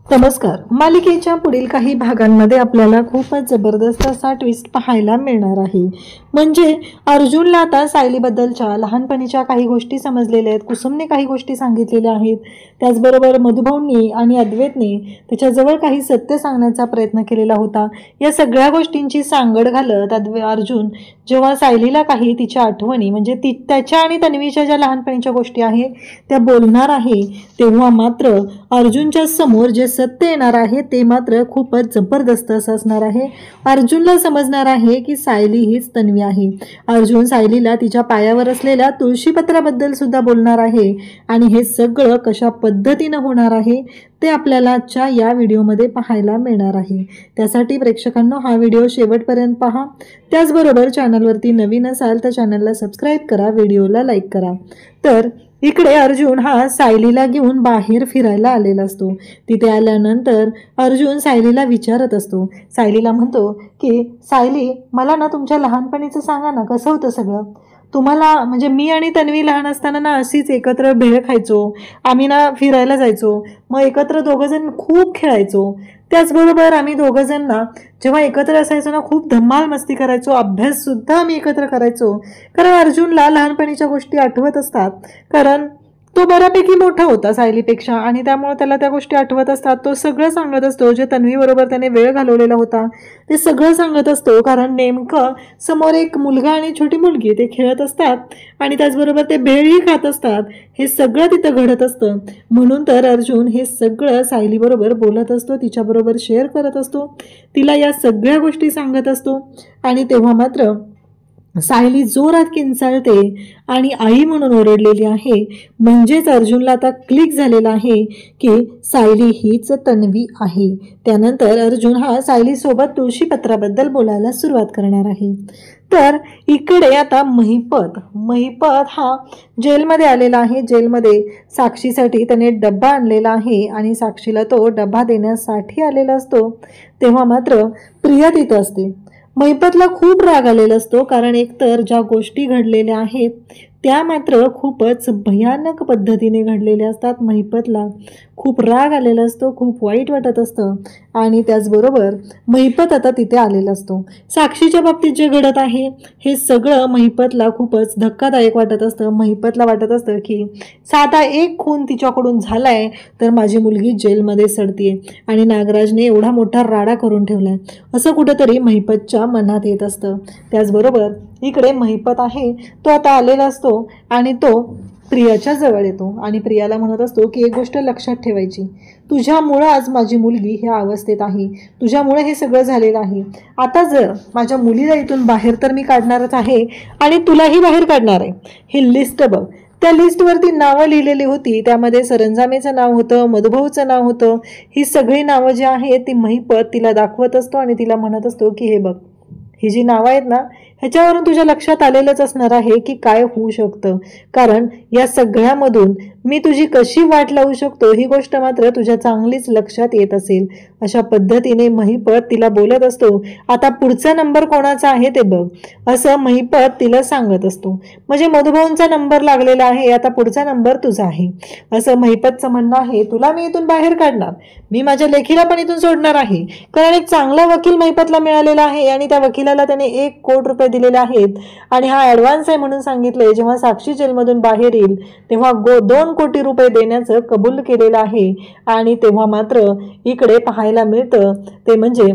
नमस्कार. मालिकेच्या पुढील काही भागांमध्ये आपल्याला खूपच जबरदस्त असा ट्विस्ट पाहायला मिळणार आहे. म्हणजे अर्जुनला आता सायलीबद्दलच्या लहानपणीच्या काही गोष्टी समजलेल्या आहेत. कुसुमने काही गोष्टी सांगितलेल्या आहेत. त्याचबरोबर मधुभाऊंनी आणि अद्वैतने त्याच्याजवळ काही सत्य सांगण्याचा प्रयत्न केलेला होता. या सगळ्या गोष्टींची सांगड घालत अर्जुन जेव्हा सायलीला काही तिच्या आठवणी म्हणजे त्याच्या आणि तन्वीच्या ज्या लहानपणीच्या गोष्टी आहेत त्या बोलणार आहे, तेव्हा मात्र अर्जुनच्या समोर जे सत्य येणार आहे ते मात्र खूपच जबरदस्त असं असणार आहे. अर्जुनला समजणार आहे की सायली हीच तन्वी आहे. अर्जुन सायलीला तिच्या पायावर असलेल्या तुळशीपत्राबद्दल सुद्धा बोलणार आहे आणि हे सगळं कशा पद्धतीनं होणार आहे ते आपल्याला आजच्या या व्हिडिओमध्ये पाहायला मिळणार आहे. त्यासाठी प्रेक्षकांनो हा व्हिडिओ शेवटपर्यंत पहा. त्याचबरोबर चॅनलवरती नवीन असाल तर चॅनलला सबस्क्राईब करा, व्हिडिओला लाईक करा. तर इकडे अर्जुन हा सायलीला घेऊन बाहेर फिरायला आलेला असतो. तिथे आल्यानंतर अर्जुन सायलीला विचारत असतो. सायलीला म्हणतो की सायली, मला ना तुमच्या लहानपणीचं सांगा ना, कसं होतं सगळं? तुम्हाला म्हणजे मी आणि तन्वी लहान असताना ना अशीच एकत्र भेळ खायचो, आम्ही ना फिरायला जायचो, मग एकत्र दोघंजण खूप खेळायचो. त्याचबरोबर आम्ही दोघंजण ना जेव्हा एकत्र असायचो ना खूप धमाल मस्ती करायचो, अभ्याससुद्धा आम्ही एकत्र करायचो. कारण अर्जुनला लहानपणीच्या गोष्टी आठवत असतात, कारण तो बऱ्यापैकी मोठा होता सायलीपेक्षा आणि त्यामुळे त्याला त्या गोष्टी आठवत असतात. तो सगळं सांगत असतो, जे तन्वीबरोबर त्याने वेळ घालवलेला होता ते सगळं सांगत असतो. कारण नेमकं समोर एक मुलगा आणि छोटी मुलगी ते खेळत असतात आणि त्याचबरोबर ते भेळही खात असतात. हे सगळं तिथं घडत असतं. म्हणून तर अर्जुन हे सगळं सायलीबरोबर बोलत असतो, तिच्याबरोबर शेअर करत असतो, तिला या सगळ्या गोष्टी सांगत असतो. आणि तेव्हा मात्र सायली जोरात किंचाळते आणि आई म्हणून ओरडलेली आहे. म्हणजेच अर्जुनला आता क्लिक झालेला आहे की सायली हीच तन्वी आहे. त्यानंतर अर्जुन हा सायलीसोबत तुळशीपत्राबद्दल बोलायला सुरुवात करणार आहे. तर इकडे आता महिपत हा जेलमध्ये आलेला आहे. जेलमध्ये साक्षीसाठी त्याने डब्बा आणलेला आहे आणि साक्षीला तो डब्बा देण्यासाठी आलेला असतो. तेव्हा मात्र प्रिया तिथं असते. महिपतला खूप राग आलेला असतो, कारण एकतर ज्या गोष्टी घडलेल्या आहेत त्या मात्र खूपच भयानक पद्धतीने घडलेल्या असतात. महिपतला खूप राग आलेला असतो, खूप वाईट वाटत असतं आणि त्याचबरोबर महिपत आता तिथे आलेला असतो. साक्षीच्या बाबतीत जे घडत आहे हे सगळं महिपतला खूपच धक्कादायक वाटत असतं. महिपतला वाटत असतं की साधा एक खून तिच्याकडून झालाय तर माझी मुलगी जेलमध्ये सडतीये आणि नागराजने एवढा मोठा राडा करून ठेवलाय, असं कुठंतरी महिपतच्या मनात येत असतं. त्याचबरोबर इकडे महिपत आहे तो आता आलेला असतो आणि तो प्रियाच्या जवळ येतो आणि प्रियाला म्हणत असतो की एक गोष्ट लक्षात ठेवायची, तुझ्यामुळं आज माझी मुलगी ह्या अवस्थेत आहे, तुझ्यामुळे हे सगळं झालेलं आहे. आता जर माझ्या मुलीला इथून बाहेर तर मी काढणारच आहे आणि तुलाही बाहेर काढणार आहे. ही लिस्ट बघ. त्या लिस्टवरती नावं लिहिलेली होती, त्यामध्ये सरंजामेचं नाव होतं, मधुभाऊचं नाव होतं. ही सगळी नावं जी आहेत ती महिपत तिला दाखवत असतो आणि तिला म्हणत असतो की हे बघ, ही जी नावं आहेत ना ह्याच्यावरून तुझ्या लक्षात आलेलंच असणार आहे की काय होऊ शकतं. कारण या सगळ्यामधून मी तुझी कशी वाट लावू शकतो ही गोष्ट मात्र तुझ्या चांगलीच लक्षात येत असेल. अशा पद्धतीने महिपत तिला बोलत असतो. आता पुढचा नंबर कोणाचा आहे ते बघ, असं महिपत तिला सांगत असतो. म्हणजे मधुभाऊंचा नंबर लागलेला आहे, आता पुढचा नंबर तुझा आहे असं महिपतचं म्हणणं आहे. तुला मी इथून बाहेर काढणार, मी माझ्या लेखीला पण इथून सोडणार आहे. कारण एक चांगला वकील महिपतला मिळालेला आहे आणि त्या वकिलाला त्याने 1 कोटी रुपये दिलेले आहेत आणि हा ॲडव्हान्स आहे म्हणून सांगितले. जेव्हा साक्षी जेलमधून बाहेर येईल तेव्हा 2 कोटी रुपये देण्याचं कबूल केलेलं आहे. आणि तेव्हा मात्र इकडे पाहायला मिळतं ते म्हणजे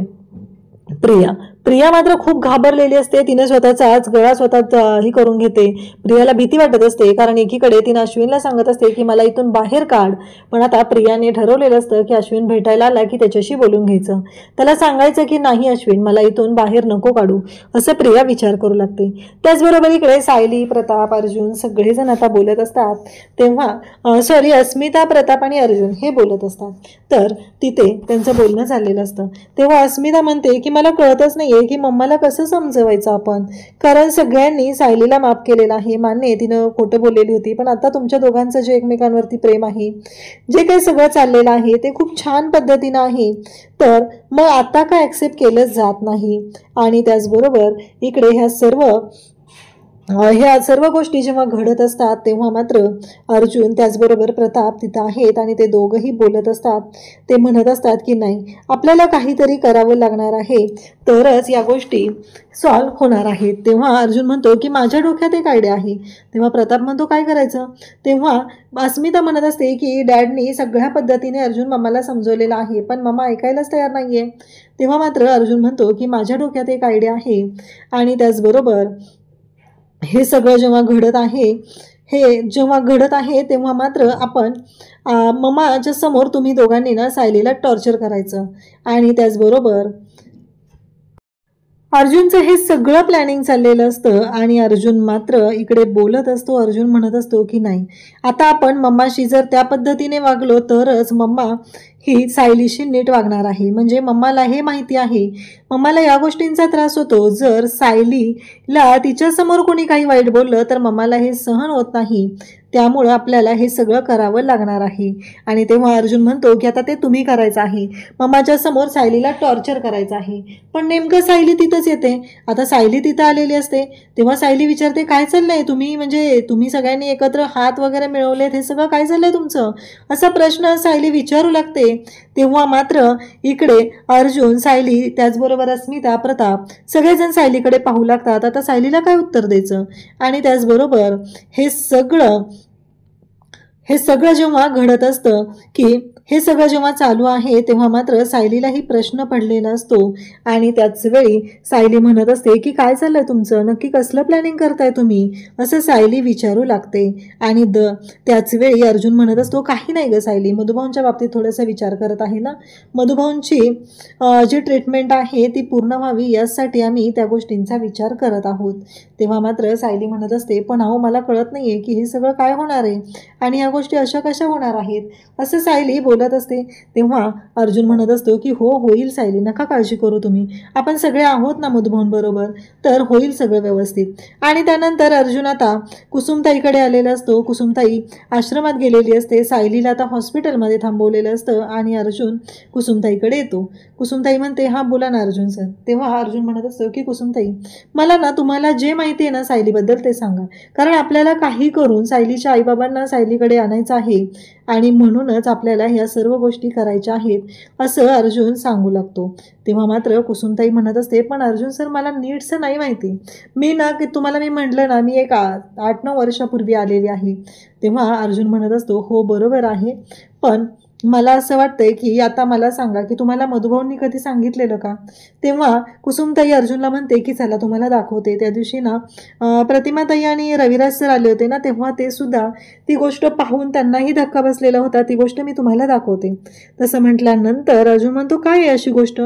प्रिया मात्र खूप घाबरलेली असते. तिने स्वतःचाच गळा स्वतःच ही करून घेते. प्रियाला भीती वाटत असते, कारण एकीकडे तिने अश्विनला सांगत असते की मला इथून बाहेर काढ, पण आता प्रियाने ठरवलेलं असतं की अश्विन भेटायला आला की त्याच्याशी बोलून घ्यायचं, त्याला सांगायचं की नाही अश्विन, मला इथून बाहेर नको काढू, असं प्रिया विचार करू लागते. त्याचबरोबर इकडे सायली, प्रताप, अर्जुन सगळेजण आता बोलत असतात. तेव्हा अस्मिता, प्रताप आणि अर्जुन हे बोलत असतात. तर तिथे त्यांचं बोलणं झालेलं असतं. तेव्हा अस्मिता म्हणते की मला कळतच नाही की मम्माला कसं समजवायचं आपण, कारण सगळ्यांनी सायलीला माफ केलेलं आहे. मान्य तिनं खोटं बोललेली होती, पण आता तुमच्या दोघांचं जे एकमेकांवरती प्रेम आहे, जे काही सगळं चाललेलं आहे ते खूप छान पद्धतीनं आहे, तर मग आता काय ॲक्सेप्ट केलं जात नाही. आणि त्याचबरोबर इकडे ह्या सर्व ह्या सर्व गोष्टी जेव्हा घडत असतात तेव्हा मात्र अर्जुन त्याचबरोबर प्रताप तिथं आहेत आणि ते दोघंही बोलत असतात. ते म्हणत असतात की नाही, आपल्याला काहीतरी करावं लागणार आहे, तरच या गोष्टी सॉल्व्ह होणार आहेत. तेव्हा अर्जुन म्हणतो की माझ्या डोक्यात एक आयडिया आहे. तेव्हा प्रताप म्हणतो काय करायचं. तेव्हा अस्मिता म्हणत असते की डॅडनी सगळ्या पद्धतीने अर्जुन मम्माला समजवलेलं आहे, पण मम्मा ऐकायलाच तयार नाहीये. तेव्हा मात्र अर्जुन म्हणतो की माझ्या डोक्यात एक आयडिया आहे. आणि त्याचबरोबर हे सगळं जेव्हा घडत आहे तेव्हा मात्र आपण मम्माच्या समोर तुम्ही दोघांनी ना सायलीला टॉर्चर करायचं. आणि त्याचबरोबर अर्जुनचं हे सगळं प्लॅनिंग चाललेलं असतं आणि अर्जुन मात्र इकडे बोलत असतो. अर्जुन म्हणत असतो की नाही, आता आपण मम्माशी जर त्या पद्धतीने वागलो तरच मम्मा ही सायलीशी नीट वागणार आहे. म्हणजे मम्माला हे माहिती आहे, मम्माला या गोष्टींचा त्रास होतो. जर सायलीला तिच्यासमोर कोणी काही वाईट बोललं तर मम्माला हे सहन होत नाही. त्यामुळं आपल्याला हे सगळं करावं लागणार आहे. आणि तेव्हा अर्जुन म्हणतो की आता ते तुम्ही करायचं आहे, मम्माच्या समोर सायलीला टॉर्चर करायचं आहे. पण नेमकं सायली तिथंच येते. आता सायली तिथं आलेली असते तेव्हा सायली विचारते काय चाललंय, तुम्ही सगळ्यांनी एकत्र हात वगैरे मिळवलेत, हे सगळं काय चाललंय तुमचं, असा प्रश्न सायली विचारू लागते. तेव्हा मात्र इकडे अर्जुन, सायली, त्याचबरोबर अस्मिता, प्रताप सगळेजण सायलीकडे पाहू लागतात. आता सायलीला काय उत्तर द्यायचं. आणि त्याचबरोबर हे सगळं जेव्हा घडत असतं की हे सगळं जेव्हा चालू आहे तेव्हा मात्र सायलीलाही प्रश्न पडलेला असतो. आणि त्याच वेळी सायली म्हणत असते की काय चाललंय तुमचं, नक्की कसलं प्लॅनिंग करताय तुम्ही, असं सायली विचारू लागते. आणि त्याच वेळी अर्जुन म्हणत असतो काही नाही ग सायली, मधुभाऊंच्या बाबतीत थोडासा विचार करत आहे ना, मधुभाऊंची जी ट्रीटमेंट आहे ती पूर्ण व्हावी यासाठी आम्ही त्या गोष्टींचा विचार करत आहोत. तेव्हा मात्र सायली म्हणत असते पण अहो मला कळत नाहीये की हे सगळं काय होणार आहे आणि या गोष्टी अशा कशा होणार आहेत, असं सायली बोलत असते. तेव्हा अर्जुन म्हणत असतो की हो होईल सायली, नका काळजी करू तुम्ही, आपण सगळे आहोत ना मधुभाऊंबरोबर, तर होईल सगळं व्यवस्थित. आणि त्यानंतर अर्जुन आता कुसुमताईकडे आलेला असतो. कुसुमताई आश्रमात गेलेली असते. सायलीला आता हॉस्पिटलमध्ये थांबवलेलं असतं आणि अर्जुन कुसुमताईकडे येतो. कुसुमताई म्हणते हां बोला ना अर्जुन सर. तेव्हा अर्जुन म्हणत असतो की कुसुमताई, मला ना तुम्हाला जे माहिती आहे ना सायलीबद्दल ते सांगा, कारण आपल्याला काही करून सायलीच्या आईबाबांना सायलीकडे आणायचं आहे आणि म्हणूनच आपल्याला ह्या सर्व गोष्टी करायच्या आहेत, असं अर्जुन सांगू लागतो. तेव्हा मात्र कुसुमताई म्हणत असते पण अर्जुन सर मला नीटसं नाही माहिती, मी ना की तुम्हाला मी म्हटलं ना मी एक 8-9 वर्षापूर्वी आलेली आहे. तेव्हा अर्जुन म्हणत असतो हो बरोबर आहे, पण मला असं वाटतंय की आता मला सांगा की तुम्हाला मधुभाऊंनी कधी सांगितलेलं का. तेव्हा कुसुमताई अर्जुनला म्हणते की चला तुम्हाला दाखवते. त्या दिवशी ना प्रतिमाताई आणि रविराज सर आले होते ना, तेव्हा ते सुद्धा ती गोष्ट पाहून त्यांनाही धक्का बसलेला होता, ती गोष्ट मी तुम्हाला दाखवते. तसं म्हटल्यानंतर अर्जुन म्हणतो काय आहे अशी गोष्ट.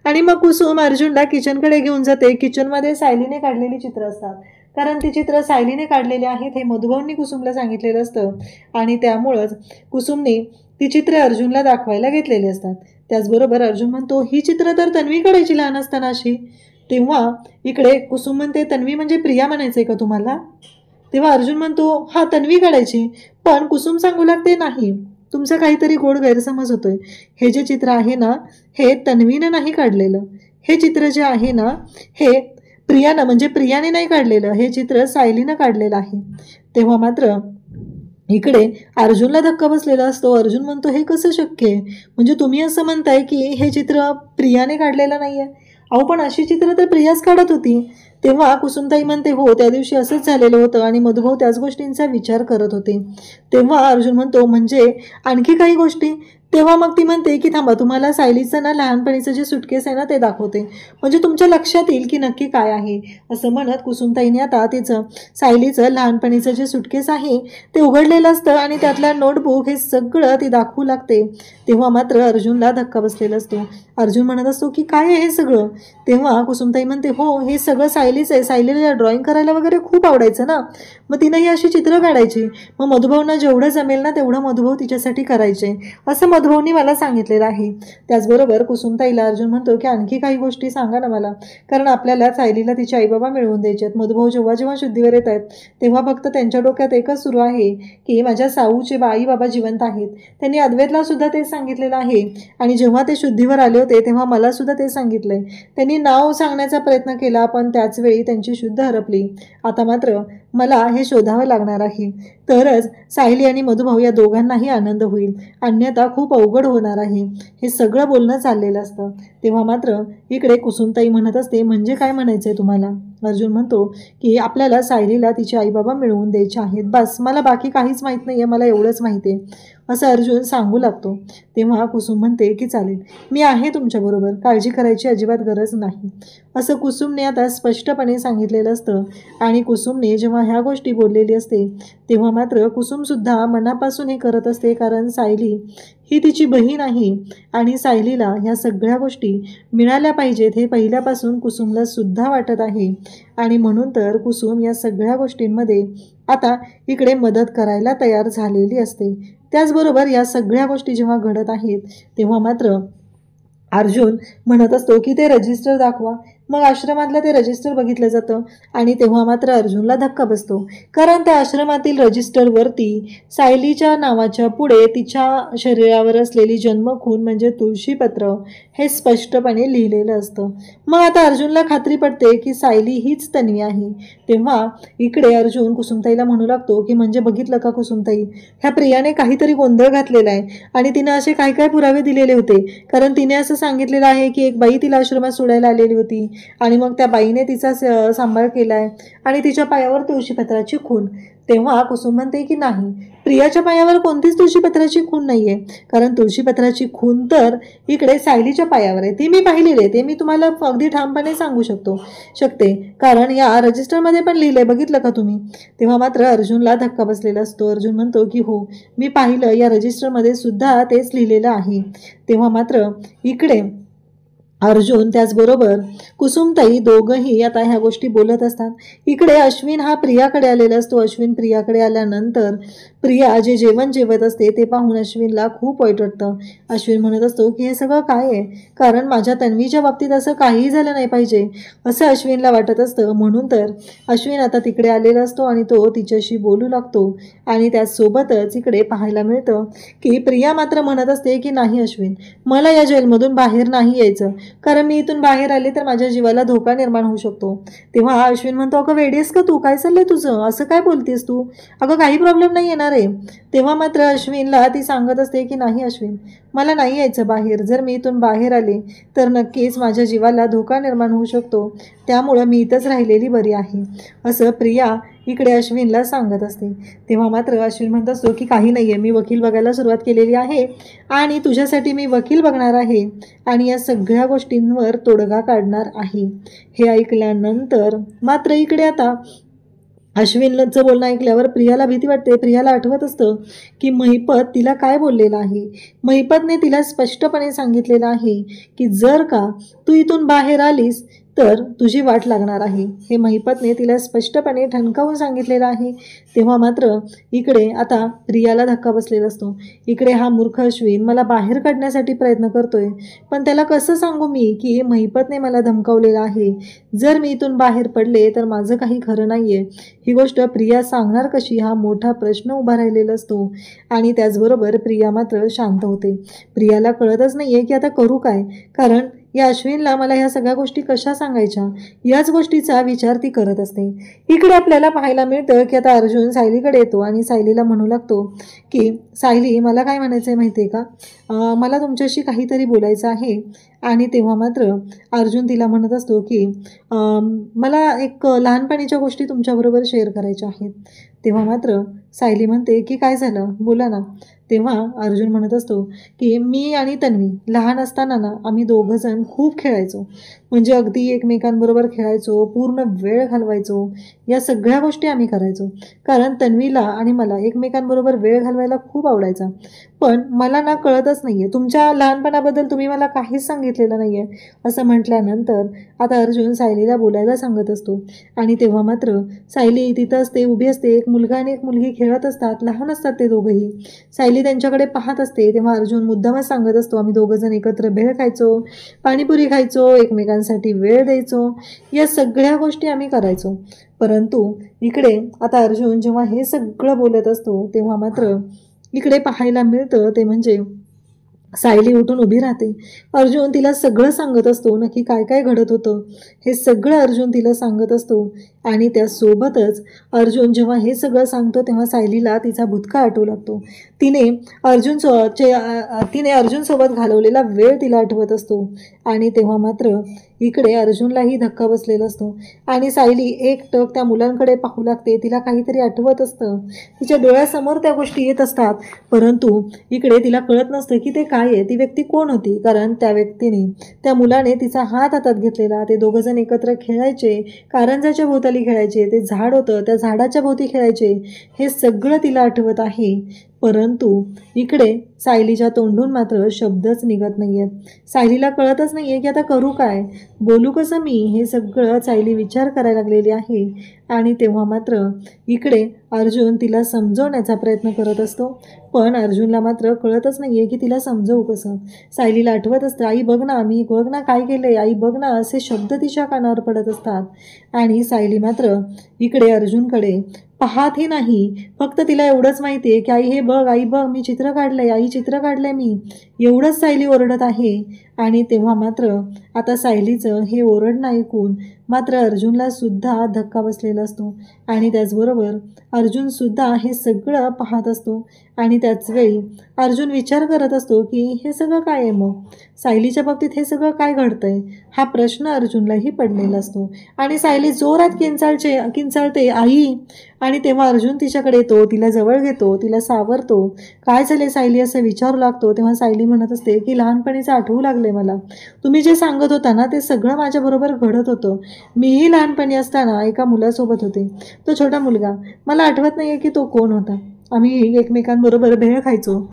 आणि मग कुसुम अर्जुनला किचनकडे घेऊन जाते. किचनमध्ये सायलीने काढलेली चित्र असतात, कारण ती चित्र सायलीने काढलेली आहेत हे मधुभाऊंनी कुसुमला सांगितलेलं असतं आणि त्यामुळंच कुसुमने ती चित्र अर्जुनला दाखवायला घेतलेली असतात. त्याचबरोबर अर्जुन म्हणतो ही चित्र तर तन्वी काढायची लहान असताना अशी. तेव्हा इकडे कुसुम म्हणते तन्वी म्हणजे प्रिया म्हणायचंय का तुम्हाला. तेव्हा अर्जुन म्हणतो हा तन्वी काढायची, पण कुसुम सांगू लागते नाही तुमचा काहीतरी गोड गैरसमज होतोय, हे जे चित्र आहे ना हे तन्वीनं नाही काढलेलं, हे चित्र जे आहे ना हे प्रियानं म्हणजे प्रियाने नाही काढलेलं, हे चित्र सायलीनं काढलेलं आहे. तेव्हा मात्र इकडे अर्जुनला धक्का बसलेला असतो. अर्जुन म्हणतो हे कसं शक्य आहे, म्हणजे तुम्ही असं म्हणताय की हे चित्र प्रियाने काढलेलं नाही आहे. अहो पण अशी चित्र तर प्रियाच काढत होती. तेव्हा कुसुमताई म्हणते हो त्या दिवशी असंच झालेलं होतं आणि मधुभाऊ त्याच गोष्टींचा विचार करत होते. तेव्हा अर्जुन म्हणतो म्हणजे आणखी काही गोष्टी. तेव्हा मग ती म्हणते की थांबा तुम्हाला सायलीचं ना लहानपणीचं जे सुटकेस आहे ना ते दाखवते, म्हणजे तुमच्या लक्षात येईल की नक्की काय आहे. असं म्हणत कुसुमताईने आता तिचं सायलीचं लहानपणीचं जे सुटकेस आहे ते उघडलेलं असतं आणि त्यातला नोटबुक हे सगळं ती दाखवू लागते. तेव्हा मात्र अर्जुनला धक्का बसलेला असतो. अर्जुन म्हणत असतो की काय आहे हे सगळं. तेव्हा कुसुमताई म्हणते हो हे सगळं सायलीचं आहे, सायलीला ड्रॉइंग करायला वगैरे खूप आवडायचं ना, मग तिनं ही अशी चित्र काढायची, मग मधुभाऊंना जेवढं जमेल ना तेवढं मधुभाऊ तिच्यासाठी करायचे, असं मधुभाऊनी मला सांगितलेलं आहे. त्याचबरोबर कुसुमताईला अर्जुन म्हणतो की आणखी काही गोष्टी सांगा ना मला, कारण आपल्याला सायलीला तिचे आईबाबा मिळवून द्यायचे आहेत. मधुभाऊ जेव्हा जेव्हा शुद्धीवर येत आहेत तेव्हा फक्त त्यांच्या डोक्यात एकच सुरू आहे की माझ्या साऊचे आई बाबा जिवंत आहेत. त्यांनी अद्वैतला सुद्धा तेच सांगितलेलं आहे आणि जेव्हा ते शुद्धीवर आले होते तेव्हा मला सुद्धा ते सांगितलंय. त्यांनी नाव सांगण्याचा प्रयत्न केला पण त्याच वेळी त्यांची शुद्ध हरपली. आता मात्र मला हे शोधावं लागणार आहे, तरच सायली आणि मधुभाऊ या दोघांनाही आनंद होईल, अन्यथा खूप अवघड होणार आहे. हे सगळं बोलणं चाललेलं असतं. तेव्हा मात्र इकडे कुसुमताई म्हणत असते, म्हणजे काय म्हणायचंय तुम्हाला? अर्जुन म्हणतो की आपल्याला सायलीला तिचे आईबाबा मिळवून द्यायचे आहेत, बस. मला बाकी काहीच माहीत नाही आहे, मला एवढंच माहिती आहे असं अर्जुन सांगू लागतो. तेव्हा कुसुम म्हणते की चालेल, मी आहे तुमच्याबरोबर, काळजी करायची अजिबात गरज नाही असं कुसुमने आता स्पष्टपणे सांगितलेलं असतं. आणि कुसुमने जेव्हा ह्या गोष्टी बोललेली असते तेव्हा मात्र कुसुमसुद्धा मनापासून हे करत असते, कारण सायली ही तिची बहीण आहे आणि सायलीला ह्या सगळ्या गोष्टी मिळाल्या पाहिजेत हे पहिल्यापासून कुसुमला सुद्धा वाटत आहे. आणि म्हणून तर कुसुम या सगळ्या गोष्टींमध्ये आता इकडे मदत करायला तयार झालेली असते. त्याचबरोबर या सगळ्या गोष्टी जेव्हा घडत आहेत तेव्हा मात्र अर्जुन म्हणत असतो की ते रजिस्टर दाखवा. मग आश्रमातलं ते रजिस्टर बघितलं जातं आणि तेव्हा मात्र अर्जुनला धक्का बसतो, कारण त्या आश्रमातील रजिस्टरवरती सायलीच्या नावाच्या पुढे तिच्या शरीरावर असलेली जन्मखून म्हणजे तुळशीपत्र हे स्पष्टपणे लिहिलेलं असतं. मग आता अर्जुनला खात्री पडते की सायली हीच तन्वी आहे. तेव्हा इकडे अर्जुन कुसुमताईला म्हणू लागतो की म्हणजे बघितलं का कुसुमताई, ह्या प्रियाने काहीतरी गोंधळ घातलेला आहे आणि तिनं असे काय काय पुरावे दिलेले होते, कारण तिने असं सांगितलेलं आहे की एक बाई तिला आश्रमात सोडायला आलेली होती आणि मग त्या बाईने तिचा सांभाळ केलाय आणि तिच्या पायावर तुळशीपत्राची खून. तेव्हा कुसुम म्हणते की नाही, प्रियाच्या पायावर कोणतीच तुळशीपत्राची खून नाहीये, कारण तुळशीपत्राची खून तर इकडे सायलीच्या पायावर आहे. ती मी पाहिलेली आहे, ते मी तुम्हाला अगदी ठामपणे सांगू शकते, कारण या रजिस्टरमध्ये पण लिहिलंय, बघितलं का तुम्ही? तेव्हा मात्र अर्जुनला धक्का बसलेला असतो. अर्जुन म्हणतो की हो, मी पाहिलं, या रजिस्टरमध्ये सुद्धा तेच लिहिलेलं आहे. तेव्हा मात्र इकडे अर्जुन त्याचबरोबर कुसुमताई दोघंही आता ह्या गोष्टी बोलत असतात. इकडे अश्विन हा प्रियाकडे आलेला असतो. अश्विन प्रियाकडे आल्यानंतर प्रिया जे जेवण जेवत असते ते पाहून अश्विनला खूप वाईट वाटतं. अश्विन म्हणत असतो की हे सगळं काय आहे, कारण माझ्या तन्वीच्या बाबतीत असं काहीही झालं नाही पाहिजे असं अश्विनला वाटत असतं. म्हणून तर अश्विन आता तिकडे आलेला असतो आणि तो तिच्याशी बोलू लागतो. आणि त्याचसोबतच इकडे पाहायला मिळतं की प्रिया मात्र म्हणत असते की नाही अश्विन, मला या जेलमधून बाहेर नाही यायचं, कारण मी इथून बाहेर आले तर माझ्या जीवाला धोका निर्माण होऊ शकतो. तेव्हा अश्विन म्हणतो, अगं वेडीस का तू, काय चाललंय तुझं, असं काय बोलतेस तू, अगं काही प्रॉब्लेम नाही येणार आहे. तेव्हा मात्र अश्विनला ती सांगत असते की नाही अश्विन, मला नाही यायचं बाहेर, जर मी इथून बाहेर आले तर नक्कीच माझ्या जीवाला धोका निर्माण होऊ शकतो, त्यामुळं मी इथंच राहिलेली बरी आहे असं प्रिया इकडे अश्विनला सांगत असते. तेव्हा मात्र अश्विन म्हणत असतो की काही नाही आहे, मी वकील बघायला सुरुवात केलेली आहे आणि तुझ्यासाठी मी वकील बघणार आहे आणि या सगळ्या गोष्टींवर तोडगा काढणार आहे. हे ऐकल्यानंतर मात्र इकडे आता अश्विनचं बोलणं ऐकल्यावर प्रियाला भीती वाटते. प्रियाला आठवत असतं की महिपत तिला काय बोललेलं आहे. महिपतने तिला स्पष्टपणे सांगितलेलं आहे की जर का तू इथून बाहेर आलीस तर तुझी वाट लागणार आहे, हे महिपतने तिला स्पष्टपणे ठणकावून सांगितलेलं आहे. तेव्हा मात्र इकडे आता प्रियाला धक्का बसलेला असतो. इकडे हा मूर्ख अश्विन मला बाहेर काढण्यासाठी प्रयत्न करतोय, पण त्याला कसं सांगू मी की महिपतने मला धमकावलेलं आहे, जर मी इथून बाहेर पडले तर माझं काही खरं नाहीये. ही गोष्ट प्रिया सांगणार कशी, हा मोठा प्रश्न उभा राहिलेला असतो. आणि त्याचबरोबर प्रिया मात्र शांत होते. प्रियाला कळतच नाहीये की आता करू काय, कारण या अश्विनला मला ह्या सगळ्या गोष्टी कशा सांगायच्या याच गोष्टीचा विचार ती करत असते. इकडे आपल्याला पाहायला मिळतं की आता अर्जुन सायलीकडे येतो आणि सायलीला म्हणू लागतो की सायली, मला काय म्हणायचं आहे माहिती आहे का, मला तुमच्याशी काहीतरी बोलायचं आहे. आणि तेव्हा मात्र अर्जुन तिला म्हणत असतो की मला एक लहानपणीच्या गोष्टी तुमच्याबरोबर शेअर करायच्या आहेत. तेव्हा मात्र सायली म्हणते की काय झालं, बोला ना. तेव्हा अर्जुन म्हणत असतो की मी आणि तन्वी लहान असताना ना आम्ही दोघंजण खूप खेळायचो, म्हणजे अगदी एकमेकांबरोबर खेळायचो, पूर्ण वेळ घालवायचो, या सगळ्या गोष्टी आम्ही करायचो, कारण तन्वीला आणि मला एकमेकांबरोबर वेळ घालवायला खूप आवडायचा. पण मला ना कळतच नाही आहे, तुमच्या लहानपणाबद्दल तुम्ही मला काहीच सांगितलेलं नाही आहे असं म्हटल्यानंतर आता अर्जुन सायलीला बोलायला सांगत असतो. आणि तेव्हा मात्र सायली तिथं असते, उभी असते. एक मुलगा आणि एक मुलगी खेळत असतात, लहान असतात ते दोघंही. सायली सायली त्यांच्याकडे पाहत असते तेव्हा अर्जुन मुद्दामच सांगत असतो, आम्ही दोघं जण एकत्र भेळ खायचो, पाणीपुरी खायचो, एकमेकांसाठी वेळ द्यायचो, या सगळ्या गोष्टी आम्ही करायचो. परंतु इकडे आता अर्जुन जेव्हा हे सगळं बोलत असतो तेव्हा मात्र इकडे पाहायला मिळतं ते म्हणजे सायली उठून उभी राहते. अर्जुन तिला सगळं सांगत असतो, नक्की काय काय घडत होतं हे सगळं अर्जुन तिला सांगत असतो. आणि त्यासोबतच अर्जुन जेव्हा हे सगळं सांगतो तेव्हा सायलीला तिचा भूतकाळ आठवू लागतो. तिने अर्जुनसोबत घालवलेला वेळ तिला आठवत असतो. आणि तेव्हा मात्र इकडे अर्जुनलाही धक्का बसलेला असतो आणि सायली एकटक त्या मुलांकडे पाहू लागते. तिला काहीतरी आठवत असतं, तिच्या डोळ्यासमोर त्या गोष्टी येत असतात, परंतु इकडे तिला कळत नसतं की ते काय आहे, ती व्यक्ती कोण होती. कारण त्या व्यक्तीने, त्या मुलाने तिचा हात हातात घेतलेला, ते दोघं जण एकत्र खेळायचे, कारंजाच्या भोवताली खेळायचे, ते झाड होतं त्या झाडाच्या भोवती खेळायचे, हे सगळं तिला आठवत आहे. परंतु इकडे सायलीच्या तोंडून मात्र शब्दच निघत नाही आहेत. सायलीला कळतच नाही आहे की आता करू काय, बोलू कसं मी, हे सगळं सायली विचार करायला लागलेली आहे. आणि तेव्हा मात्र इकडे अर्जुन तिला समजवण्याचा प्रयत्न करत असतो, पण अर्जुनला मात्र कळतच नाही आहे की तिला समजवू कसं. सायलीला आठवत असतं, आई बघ ना, मी बघ ना काय केलं, आई बघ ना, असे शब्द तिच्या कानावर पडत असतात. आणि सायली मात्र इकडे अर्जुनकडे पाहतही नाही, फक्त तिला एवढंच माहिती आहे की आई हे बघ, आई बघ, मी चित्र काढलंय, आई चित्र काढलंय मी, एवढंच सायली ओरडत आहे. आणि तेव्हा मात्र आता सायलीचं हे ओरडणं ऐकून मात्र अर्जुनला सुद्धा धक्का बसलेला असतो. आणि त्याचबरोबर अर्जुनसुद्धा हे सगळं पाहत असतो. आणि त्याचवेळी अर्जुन विचार करत असतो की हे सगळं काय आहे, मग सायलीच्या बाबतीत हे सगळं काय घडतंय, हा प्रश्न अर्जुनलाही पडलेला असतो. आणि सायली जोरात किंचाळते आई. आणि तेव्हा अर्जुन तिच्याकडे येतो, तिला जवळ घेतो, तिला सावरतो. काय झाले सायली असं विचारू लागतो. तेव्हा सायली म्हणत असते की लहानपणीचं आठवू लागले मला, तुम्ही जे सांगत होता ना ते सगळं माझ्याबरोबर घडत होतं. मीही लहानपणी असताना एका मुलासोबत होते, तो छोटा मुलगा, मला आठवत नाही आहे की तो कोण होता. आम्ही एकमेकांबरोबर भेळ खायचो,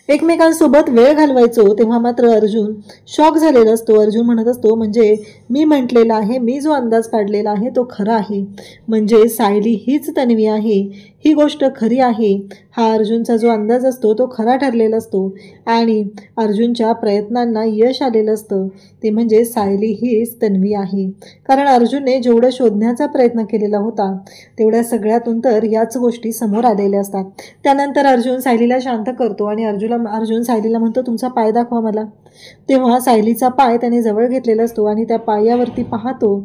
एकमेकांसोबत वेळ घालवायचो. तेव्हा मात्र अर्जुन शॉक झालेला असतो. अर्जुन म्हणत असतो, म्हणजे मी म्हटलेला आहे, मी जो अंदाज काढलेला आहे तो खरा आहे, म्हणजे सायली हीच तन्वी आहे, ही गोष्ट खरी आहे. हा अर्जुनचा जो अंदाज असतो तो खरा ठरलेला असतो. आणि अर्जुनच्या प्रयत्नांना यश आलेलं असतं, ते म्हणजे सायली हीच तन्वी आहे. कारण अर्जुनने जेवढं शोधण्याचा प्रयत्न केलेला होता तेवढ्या सगळ्यातून तर याच गोष्टी समोर आलेल्या असतात. त्यानंतर अर्जुन सायलीला शांत करतो आणि अर्जुन सायलीला म्हणतो, तुमचा पाय दाखवा मला. तेव्हा सायलीचा पाय त्याने जवळ घेतलेला असतो आणि त्या पायावरती पाहतो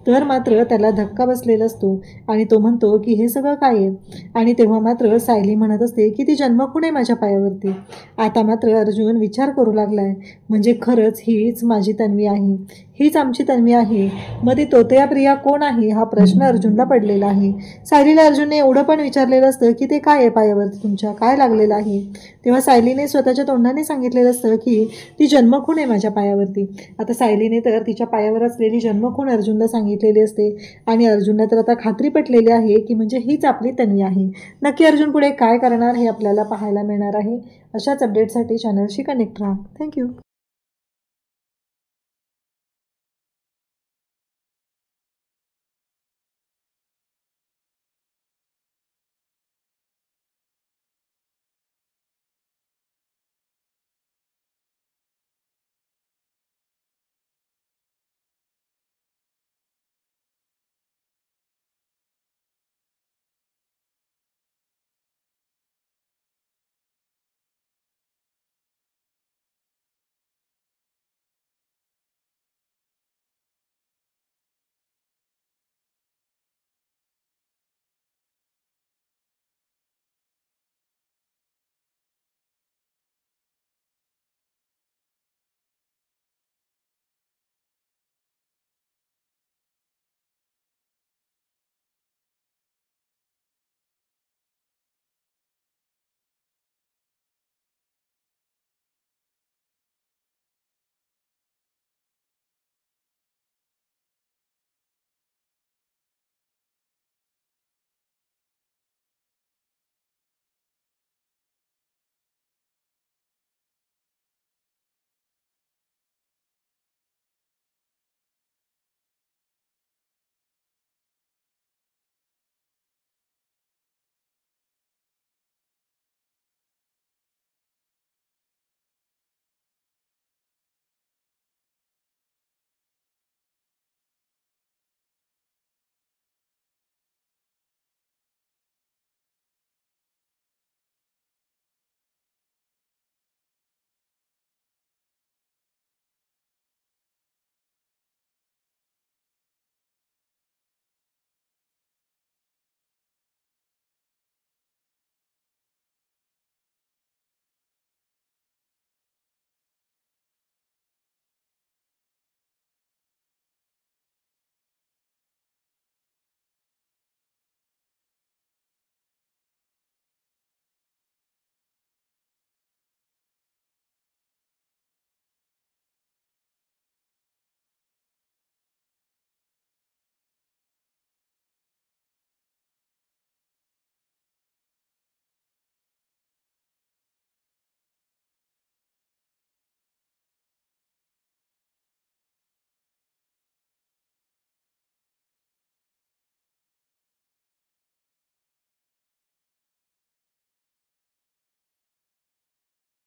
तर मात्र त्याला धक्का बसलेला असतो. आणि तो म्हणतो की हे सगळं काय आहे. आणि तेव्हा मात्र सायली म्हणत असते की ती जन्मखूण आहे माझ्या पायावरती. आता मात्र अर्जुन विचार करू लागलाय, म्हणजे खरंच हीच माझी तन्वी आहे, हीच आमची तन्वी आहे. मग ती तोतया प्रिया कोण आहे हा प्रश्न अर्जुनला पडलेला आहे. सायलीला अर्जुनने एवढं पण विचारलेलं असतं की ते काय आहे पायावरती तुमच्या, काय लागलेलं आहे. तेव्हा सायलीने स्वतःच्या तोंडाने सांगितलेलं असतं की ती जन्मखूण आहे माझ्या पायावरती. आता सायलीने तर तिच्या पायावर असलेली जन्मखूण अर्जुनला सांगितलेली असते. आणि अर्जुनला तर आता खात्री पटलेली आहे की म्हणजे हीच आपली तन्वी आहे. नक्की अर्जुन पुढे काय करणार हे आपल्याला पाहायला मिळणार आहे. अशाच अपडेटसाठी चॅनलशी कनेक्ट राहा. थँक्यू.